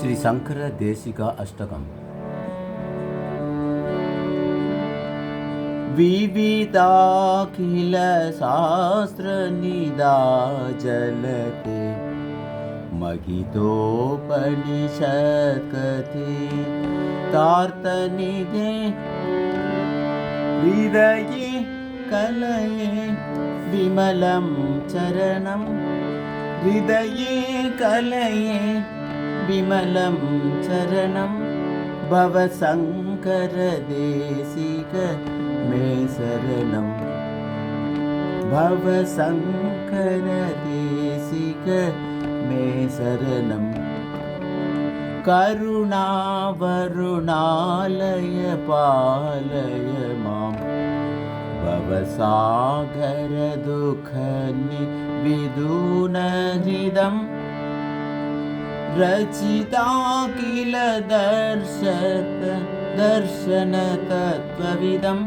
ಶ್ರೀ ಶಂಕರ ದೇಶಿಕ ಅಷ್ಟಕಂ. ವಿವಿಧಾಖಿಲ ಶಾಸ್ತ್ರ ನಿದಾಜಲತೆ ಮಗಿತೋಪನಿಷತ್ ಕಥೆ ತಾರ್ತನಿದೆ ಹೃದಯೇ ಕಲಯೇ ವಿಮಲಂ ಚರಣಂ ಹೃದಯೇ ಕಲಯೇ ವಿಮಲಂ ಚರಣಂ ಭವಶಂಕರ ದೇಶಿಕ ಮೇ ಶರಣಂ ಭವಶಂಕರ ದೇಶಿಕ ಮೇ ಶರಣಂ ಕರುಣಾವರುಣಾಲಯ ಪಾಲಯ ಮಾಂ ಭವಸಾಗರ ದುಃಖ ವಿದೂನಹೃದಂ ರಚಿತಾಖಿಲ ದರ್ಶನ ತತ್ವವಿದಂ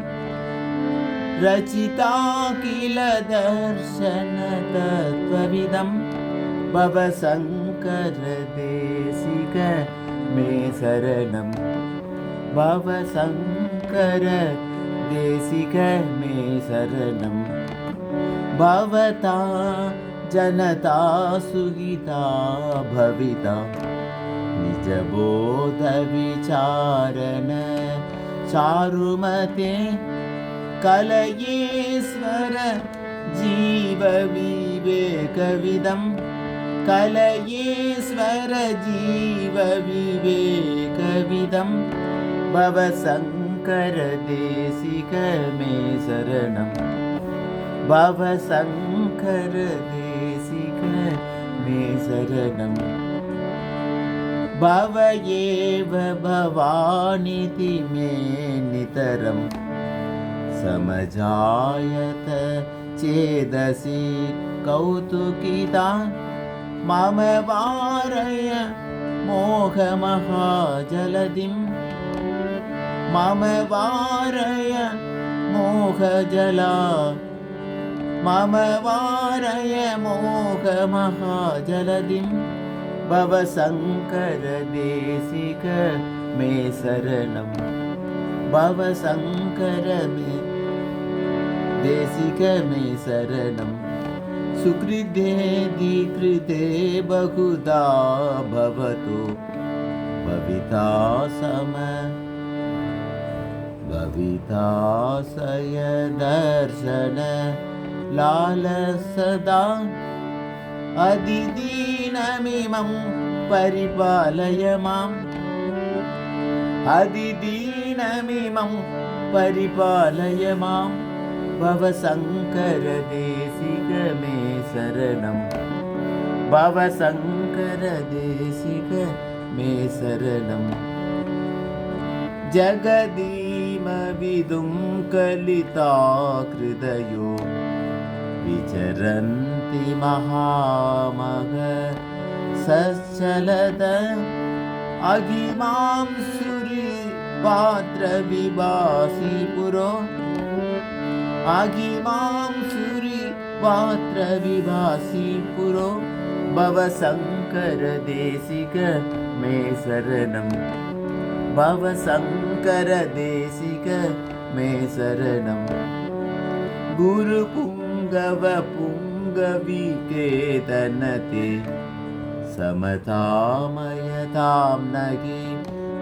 ರಚಿತಾಖಿಲ ದರ್ಶನ ತತ್ವವಿದಂ ಭವಶಂಕರ ದೇಶಿಕ ಮೇ ಶರಣಂ ಭವಶಂಕರ ದೇಶಿಕ ಮೇ ಶರಣಂ ಭವತಾ ಜನತಾ ಸುಗಿತಾ ಭವಿತಾ ನಿಜ ಬೋಧ ವಿಚಾರಣ ಚಾರುಮತೆ ಕಲಯೇಶ್ವರ ಜೀವ ವಿವೇಕವಿದಂ ಕಲಯೇಶ್ವರ ಜೀವ ವಿವೇಕವಿದಂ ಭವಶಂಕರ ದೇಶಿಕ ಮೇ ಶರಣಂ ಭವಶಂಕರ ದೇಶಿಕ ಮೇ ಶರಣಂ ಭವ ಏವ ಭವಾನಿತಿ ಮೇ ನಿತರಂ ಸಮಜಾಯತ ಚೇದಸಿ ಕೌತುಕಿತಾ ಮಮ ವಾರಯ ಮೋಹ ಮಹಾಜಲದಿಂ ಮಮ ವಾರಯ ಮೋಹ ಜಲ ಮಮ ವಾರಯ ಮೋಹ ಮಹಾಜಲದಿಂ ಭವಶಂಕರ ದೇಶಿಕ ಮೇ ಶರಣಂ ಭವಶಂಕರ ದೇಶಿಕ ಮೇ ಶರಣಂ ಸುಕೃತೆ ದೀಕೃತೆ ಬಹುಧಾ ಭವತು ಭವಿತಾ ಸಮ ಭವಿತಾಸಯ ದರ್ಶನ ಲಾಲ ಸದಾ ಅದಿದೀನಮಿಮಂ ಪರಿಪಾಲಯ ಮಾಂ ಅದಿದೀನಮಿಮಂ ಪರಿಪಾಲಯ ಮಾಂ ಭವಶಂಕರ ದೇಶಿಕ ಮೇ ಶರಣಂ ಭವಶಂಕರ ದೇಶಿಕ ಮೇ ಶರಣಂ ಜಗದೀಮ ವಿದುಂ ಕಲಿತಾ ಹೃದಯೋ ವಿಚರಂತಿ ಮಹಾಮಗ ಸಚ್ಚಲದ ಅಗಿಮಾಂ ಸುರಿ ಪಾತ್ರ ವಿಭಾಸಿ ಪುರೋ ಅಗಿಮಾಂ ಸುರಿ ಪಾತ್ರ ವಿಭಾಸಿ ಪುರೋ ಭವಶಂಕರ ದೇಶಿಕ ಮೇ ಶರಣಂ ಭವಶಂಕರ ದೇಶಿಕ ಮೇ ಶರಣಂ ಗುರು ಪುಂಗವ ಪುಂಗವಿಕೇತನತೆ ಸಮತಾಮಯತಾಂ ನಗೆ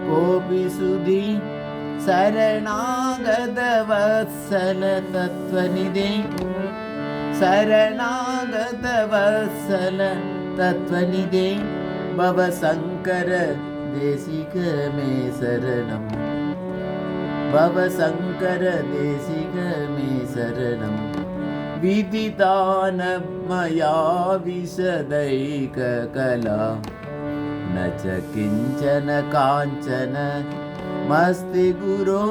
ಕೋಪಿ ಸುಧಿ ಶರಣಾಗತ ವತ್ಸಲ ತತ್ವನಿಧೆ ಶರಣಾಗತ ವತ್ಸಲ ತತ್ವನಿಧೆ ಭವಶಂಕರ ದೇಶಿಕ ಮೇ ಶರಣಂ ಭವಶಂಕರ ದೇಶಿಕ ಮೇ ಶರಣಂ ವಿದಿತಾನ ಮಯಾ ವಿಶದೈಕ ಕಲಾ ನ ಚ ಕಿಂಚನ ಕಾಂಚನ ಮಸ್ತಿ ಗುರೋ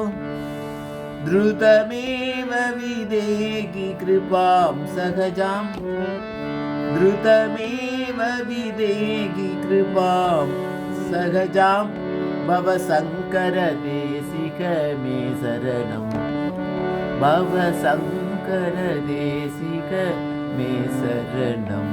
ಧೃತಮೇವ ವಿದೇಹಿ ಕೃಪಾಂ ಸಹಜಾಂ ಧೃತಮೇವ ವಿದೇಹಿ ಕೃಪಾಂ ಸಹಜಾಂ ಭವಶಂಕರ ದೇಶಿಕ ಮೇ ಶರಣಂ ಭವಶಂಕರ ದೇಶಿಕ ಮೇ ಶರಣಂ.